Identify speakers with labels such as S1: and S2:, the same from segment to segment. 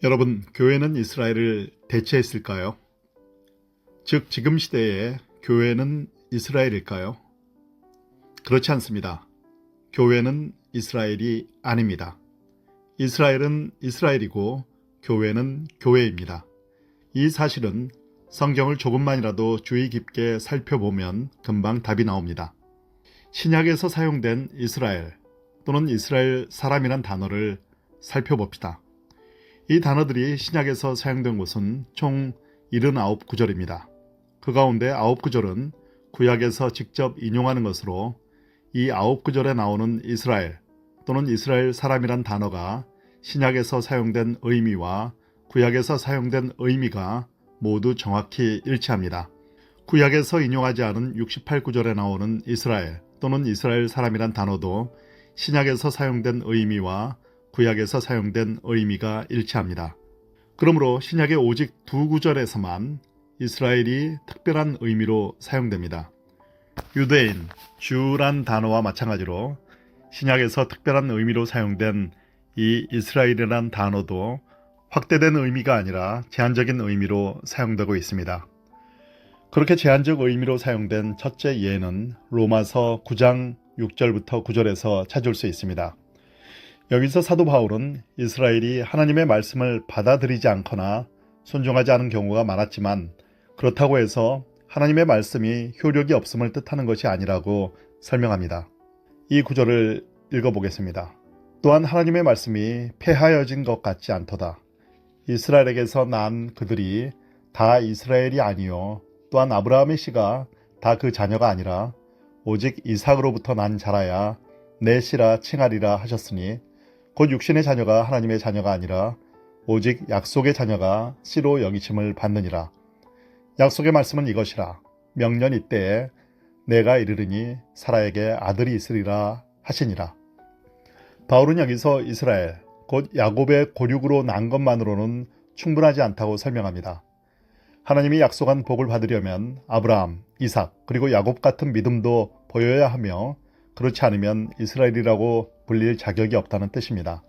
S1: 여러분, 교회는 이스라엘을 대체했을까요? 즉, 지금 시대에 교회는 이스라엘일까요? 그렇지 않습니다. 교회는 이스라엘이 아닙니다. 이스라엘은 이스라엘이고 교회는 교회입니다. 이 사실은 성경을 조금만이라도 주의 깊게 살펴보면 금방 답이 나옵니다. 신약에서 사용된 이스라엘 또는 이스라엘 사람이란 단어를 살펴봅시다. 이 단어들이 신약에서 사용된 곳은 총 79구절입니다. 그 가운데 9구절은 구약에서 직접 인용하는 것으로 이 9구절에 나오는 이스라엘 또는 이스라엘 사람이란 단어가 신약에서 사용된 의미와 구약에서 사용된 의미가 모두 정확히 일치합니다. 구약에서 인용하지 않은 68구절에 나오는 이스라엘 또는 이스라엘 사람이란 단어도 신약에서 사용된 의미와 구약에서 사용된 의미가 일치합니다. 그러므로 신약의 오직 2구절에서만 이스라엘이 특별한 의미로 사용됩니다. 유대인, 주란 단어와 마찬가지로 신약에서 특별한 의미로 사용된 이 이스라엘이란 단어도 확대된 의미가 아니라 제한적인 의미로 사용되고 있습니다. 그렇게 제한적 의미로 사용된 첫째 예는 로마서 9장 6절부터 9절에서 찾을 수 있습니다. 여기서 사도 바울은 이스라엘이 하나님의 말씀을 받아들이지 않거나 순종하지 않은 경우가 많았지만 그렇다고 해서 하나님의 말씀이 효력이 없음을 뜻하는 것이 아니라고 설명합니다. 이 구절을 읽어보겠습니다. 또한 하나님의 말씀이 폐하여진 것 같지 않도다. 이스라엘에게서 난 그들이 다 이스라엘이 아니요 또한 아브라함의 씨가 다 그 자녀가 아니라 오직 이삭으로부터 난 자라야 내 씨라 칭하리라 하셨으니 곧 육신의 자녀가 하나님의 자녀가 아니라 오직 약속의 자녀가 씨로 여기심을 받느니라. 약속의 말씀은 이것이라. 명년 이때에 내가 이르르니 사라에게 아들이 있으리라 하시니라. 바울은 여기서 이스라엘, 곧 야곱의 고륙으로 난 것만으로는 충분하지 않다고 설명합니다. 하나님이 약속한 복을 받으려면 아브라함, 이삭, 그리고 야곱 같은 믿음도 보여야 하며 그렇지 않으면 이스라엘이라고 불릴 자격이 없다는 뜻입니다.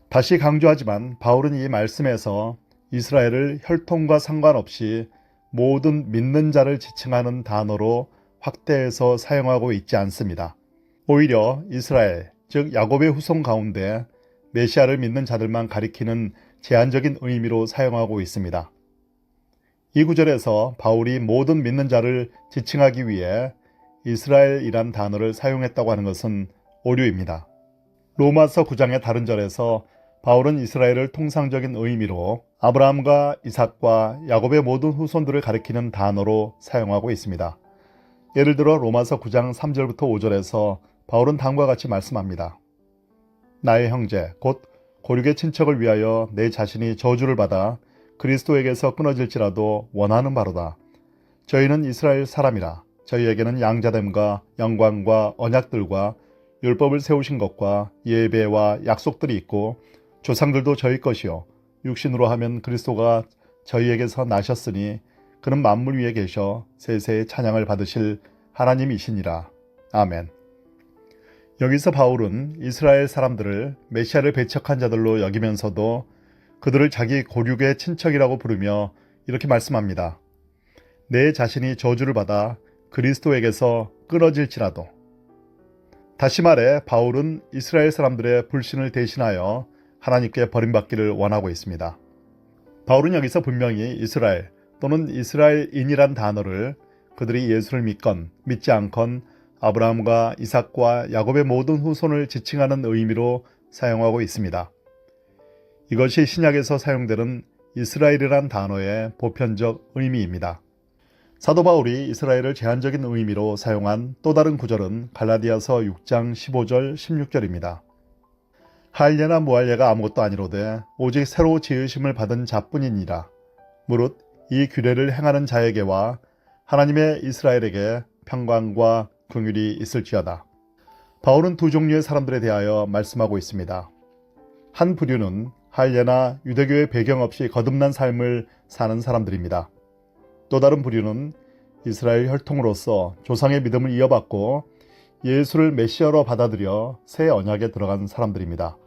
S1: 다시 강조하지만 바울은 이 말씀에서 이스라엘을 혈통과 상관없이 모든 믿는 자를 지칭하는 단어로 확대해서 사용하고 있지 않습니다. 오히려 이스라엘, 즉 야곱의 후손 가운데 메시아를 믿는 자들만 가리키는 제한적인 의미로 사용하고 있습니다. 이 구절에서 바울이 모든 믿는 자를 지칭하기 위해 이스라엘이란 단어를 사용했다고 하는 것은 오류입니다. 로마서 9장의 다른 절에서 바울은 이스라엘을 통상적인 의미로 아브라함과 이삭과 야곱의 모든 후손들을 가리키는 단어로 사용하고 있습니다. 예를 들어 로마서 9장 3절부터 5절에서 바울은 다음과 같이 말씀합니다. 나의 형제, 곧 고륙의 친척을 위하여 내 자신이 저주를 받아 그리스도에게서 끊어질지라도 원하는 바로다. 저희는 이스라엘 사람이라. 저희에게는 양자됨과 영광과 언약들과 율법을 세우신 것과 예배와 약속들이 있고 조상들도 저희 것이요 육신으로 하면 그리스도가 저희에게서 나셨으니 그는 만물 위에 계셔 세세의 찬양을 받으실 하나님이시니라. 아멘. 여기서 바울은 이스라엘 사람들을 메시아를 배척한 자들로 여기면서도 그들을 자기 고륙의 친척이라고 부르며 이렇게 말씀합니다. 내 자신이 저주를 받아 그리스도에게서 끊어질지라도. 다시 말해 바울은 이스라엘 사람들의 불신을 대신하여 하나님께 버림받기를 원하고 있습니다. 바울은 여기서 분명히 이스라엘 또는 이스라엘인이란 단어를 그들이 예수를 믿건 믿지 않건 아브라함과 이삭과 야곱의 모든 후손을 지칭하는 의미로 사용하고 있습니다. 이것이 신약에서 사용되는 이스라엘이란 단어의 보편적 의미입니다. 사도 바울이 이스라엘을 제한적인 의미로 사용한 또 다른 구절은 갈라디아서 6장 15절 16절입니다. 할례나 무할례가 아무것도 아니로되 오직 새로 지으심을 받은 자뿐이니라. 무릇 이 규례를 행하는 자에게와 하나님의 이스라엘에게 평강과 긍휼이 있을지어다. 바울은 두 종류의 사람들에 대하여 말씀하고 있습니다. 한 부류는 할례나 유대교의 배경 없이 거듭난 삶을 사는 사람들입니다. 또 다른 부류는 이스라엘 혈통으로서 조상의 믿음을 이어받고 예수를 메시아로 받아들여 새 언약에 들어간 사람들입니다.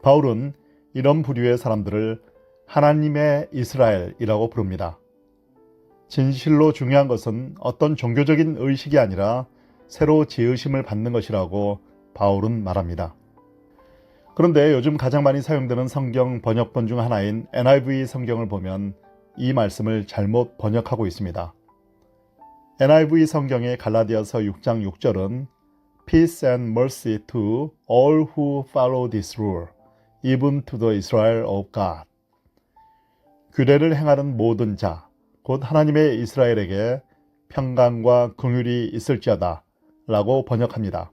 S1: 바울은 이런 부류의 사람들을 하나님의 이스라엘이라고 부릅니다. 진실로 중요한 것은 어떤 종교적인 의식이 아니라 새로 지으심을 받는 것이라고 바울은 말합니다. 그런데 요즘 가장 많이 사용되는 성경 번역본 중 하나인 NIV 성경을 보면 이 말씀을 잘못 번역하고 있습니다. NIV 성경의 갈라디아서 6장 6절은 Peace and mercy to all who follow this rule, even to the Israel of God. 규례를 행하는 모든 자, 곧 하나님의 이스라엘에게 평강과 긍휼이 있을지어다 라고 번역합니다.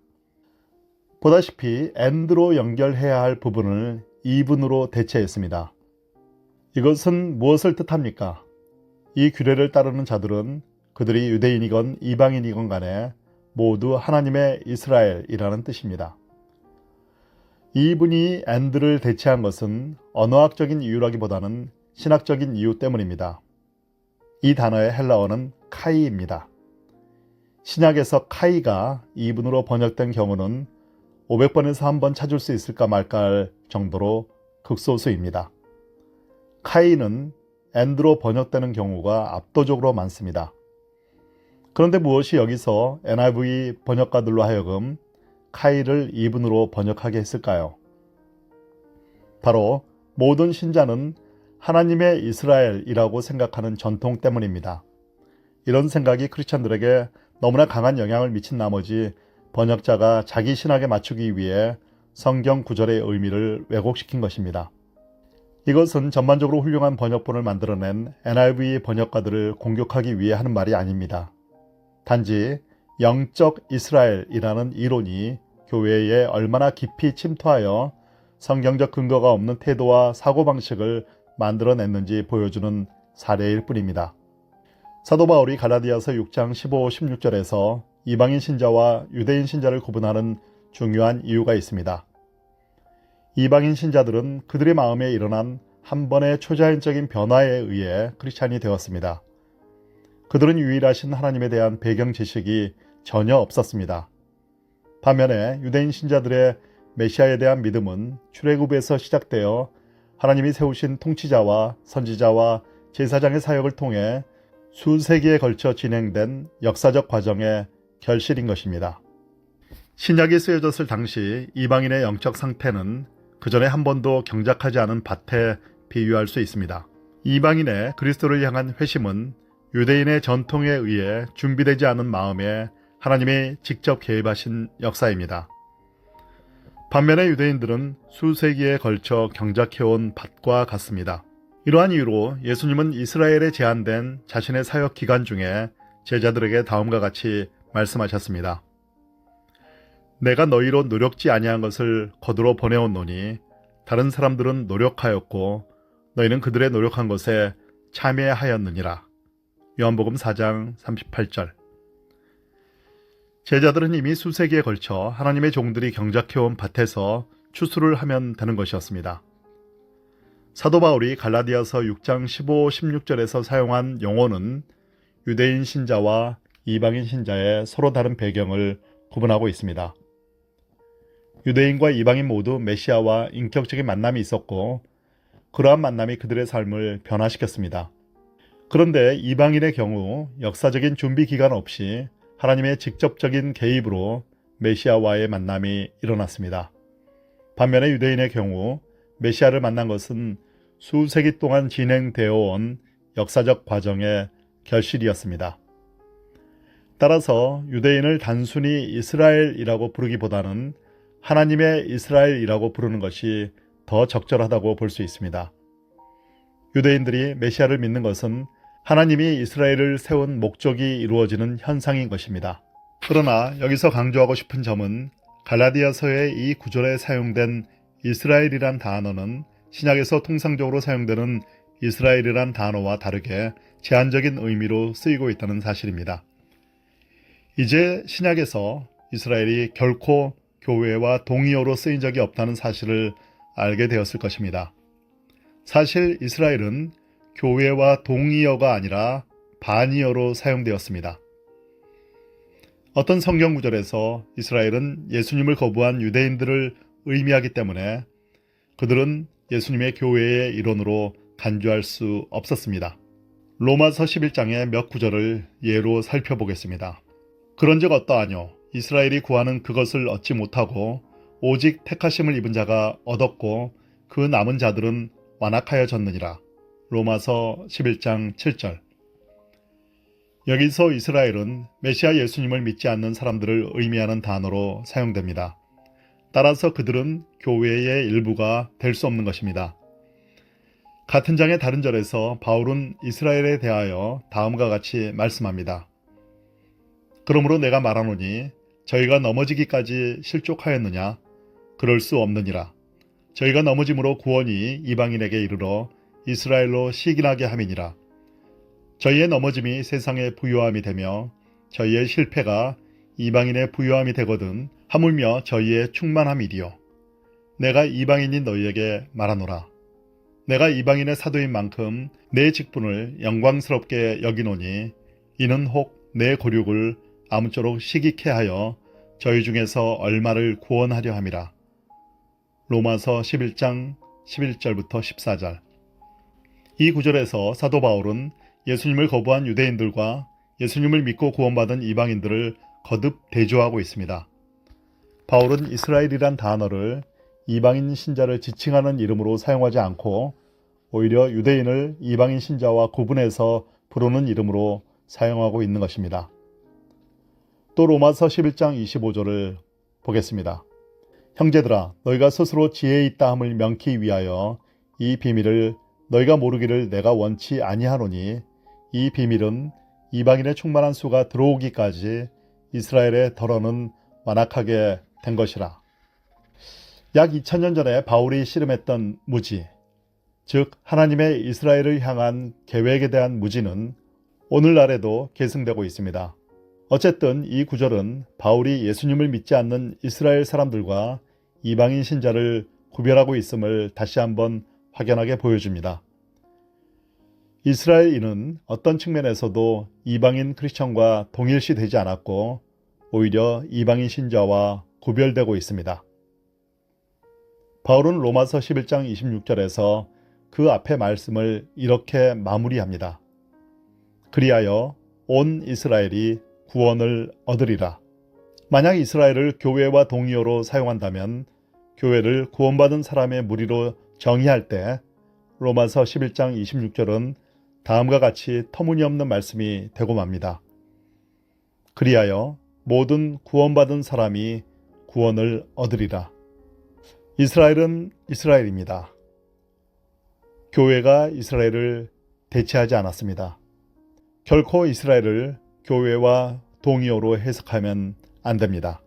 S1: 보다시피 and로 연결해야 할 부분을 even으로 대체했습니다. 이것은 무엇을 뜻합니까? 이 규례를 따르는 자들은 그들이 유대인이건 이방인이건 간에 모두 하나님의 이스라엘이라는 뜻입니다. even이 and를 대체한 것은 언어학적인 이유라기보다는 신학적인 이유 때문입니다. 이 단어의 헬라어는 카이입니다. 신약에서 카이가 even으로 번역된 경우는 500번에서 한 번 찾을 수 있을까 말까 할 정도로 극소수입니다. 카이는 and로 번역되는 경우가 압도적으로 많습니다. 그런데 무엇이 여기서 NIV 번역가들로 하여금 카이를 even으로 번역하게 했을까요? 바로 모든 신자는 하나님의 이스라엘이라고 생각하는 전통 때문입니다. 이런 생각이 크리스찬들에게 너무나 강한 영향을 미친 나머지 번역자가 자기 신학에 맞추기 위해 성경 구절의 의미를 왜곡시킨 것입니다. 이것은 전반적으로 훌륭한 번역본을 만들어낸 NIV 번역가들을 공격하기 위해 하는 말이 아닙니다. 단지 영적 이스라엘이라는 이론이 교회에 얼마나 깊이 침투하여 성경적 근거가 없는 태도와 사고방식을 만들어냈는지 보여주는 사례일 뿐입니다. 사도 바울이 갈라디아서 6장 15, 16절에서 이방인 신자와 유대인 신자를 구분하는 중요한 이유가 있습니다. 이방인 신자들은 그들의 마음에 일어난 한 번의 초자연적인 변화에 의해 크리스찬이 되었습니다. 그들은 유일하신 하나님에 대한 배경 지식이 전혀 없었습니다. 반면에 유대인 신자들의 메시아에 대한 믿음은 출애굽에서 시작되어 하나님이 세우신 통치자와 선지자와 제사장의 사역을 통해 수세기에 걸쳐 진행된 역사적 과정의 결실인 것입니다. 신약이 쓰여졌을 당시 이방인의 영적 상태는 그 전에 한 번도 경작하지 않은 밭에 비유할 수 있습니다. 이방인의 그리스도를 향한 회심은 유대인의 전통에 의해 준비되지 않은 마음에 하나님이 직접 개입하신 역사입니다. 반면에 유대인들은 수세기에 걸쳐 경작해온 밭과 같습니다. 이러한 이유로 예수님은 이스라엘에 제한된 자신의 사역 기간 중에 제자들에게 다음과 같이 말씀하셨습니다. 내가 너희로 노력지 아니한 것을 거두러 보내었노니 다른 사람들은 노력하였고 너희는 그들의 노력한 것에 참여하였느니라. 요한복음 4장 38절. 제자들은 이미 수세기에 걸쳐 하나님의 종들이 경작해온 밭에서 추수를 하면 되는 것이었습니다. 사도 바울이 갈라디아서 6장 15, 16절에서 사용한 용어는 유대인 신자와 이방인 신자의 서로 다른 배경을 구분하고 있습니다. 유대인과 이방인 모두 메시아와 인격적인 만남이 있었고 그러한 만남이 그들의 삶을 변화시켰습니다. 그런데 이방인의 경우 역사적인 준비 기간 없이 하나님의 직접적인 개입으로 메시아와의 만남이 일어났습니다. 반면에 유대인의 경우 메시아를 만난 것은 수세기 동안 진행되어 온 역사적 과정의 결실이었습니다. 따라서 유대인을 단순히 이스라엘이라고 부르기보다는 하나님의 이스라엘이라고 부르는 것이 더 적절하다고 볼 수 있습니다. 유대인들이 메시아를 믿는 것은 하나님이 이스라엘을 세운 목적이 이루어지는 현상인 것입니다. 그러나 여기서 강조하고 싶은 점은 갈라디아서의 이 구절에 사용된 이스라엘이란 단어는 신약에서 통상적으로 사용되는 이스라엘이란 단어와 다르게 제한적인 의미로 쓰이고 있다는 사실입니다. 이제 신약에서 이스라엘이 결코 교회와 동의어로 쓰인 적이 없다는 사실을 알게 되었을 것입니다. 사실 이스라엘은 교회와 동의어가 아니라 반의어로 사용되었습니다. 어떤 성경 구절에서 이스라엘은 예수님을 거부한 유대인들을 의미하기 때문에 그들은 예수님의 교회의 일원으로 간주할 수 없었습니다. 로마서 11장의 몇 구절을 예로 살펴보겠습니다. 그런즉 어떠하뇨? 이스라엘이 구하는 그것을 얻지 못하고 오직 택하심을 입은 자가 얻었고 그 남은 자들은 완악하여졌느니라. 로마서 11장 7절. 여기서 이스라엘은 메시아 예수님을 믿지 않는 사람들을 의미하는 단어로 사용됩니다. 따라서 그들은 교회의 일부가 될 수 없는 것입니다. 같은 장의 다른 절에서 바울은 이스라엘에 대하여 다음과 같이 말씀합니다. 그러므로 내가 말하노니 저희가 넘어지기까지 실족하였느냐? 그럴 수 없느니라. 저희가 넘어짐으로 구원이 이방인에게 이르러 이스라엘로 시기나게 함이니라. 저희의 넘어짐이 세상의 부요함이 되며 저희의 실패가 이방인의 부요함이 되거든 하물며 저희의 충만함이리요. 내가 이방인인 너희에게 말하노라. 내가 이방인의 사도인 만큼 내 직분을 영광스럽게 여기노니 이는 혹 내 고륙을 아무쪼록 시기케 하여 저희 중에서 얼마를 구원하려 함이라. 로마서 11장 11절부터 14절. 이 구절에서 사도 바울은 예수님을 거부한 유대인들과 예수님을 믿고 구원받은 이방인들을 거듭 대조하고 있습니다. 바울은 이스라엘이란 단어를 이방인 신자를 지칭하는 이름으로 사용하지 않고 오히려 유대인을 이방인 신자와 구분해서 부르는 이름으로 사용하고 있는 것입니다. 또 로마서 11장 25절을 보겠습니다. 형제들아, 너희가 스스로 지혜 있다 함을 명키 위하여 이 비밀을 너희가 모르기를 내가 원치 아니하노니 이 비밀은 이방인의 충만한 수가 들어오기까지 이스라엘의 덜어는 완악하게 된 것이라. 약 2000년 전에 바울이 씨름했던 무지, 즉 하나님의 이스라엘을 향한 계획에 대한 무지는 오늘날에도 계승되고 있습니다. 어쨌든 이 구절은 바울이 예수님을 믿지 않는 이스라엘 사람들과 이방인 신자를 구별하고 있음을 다시 한번 확연하게 보여줍니다. 이스라엘인은 어떤 측면에서도 이방인 크리스천과 동일시되지 않았고 오히려 이방인 신자와 구별되고 있습니다. 바울은 로마서 11장 26절에서 그 앞의 말씀을 이렇게 마무리합니다. 그리하여 온 이스라엘이 구원을 얻으리라. 만약 이스라엘을 교회와 동의어로 사용한다면 교회를 구원받은 사람의 무리로 정의할 때 로마서 11장 26절은 다음과 같이 터무니없는 말씀이 되고 맙니다. 그리하여 모든 구원받은 사람이 구원을 얻으리라. 이스라엘은 이스라엘입니다. 교회가 이스라엘을 대체하지 않았습니다. 결코 이스라엘을 교회와 동의어로 해석하면 안 됩니다.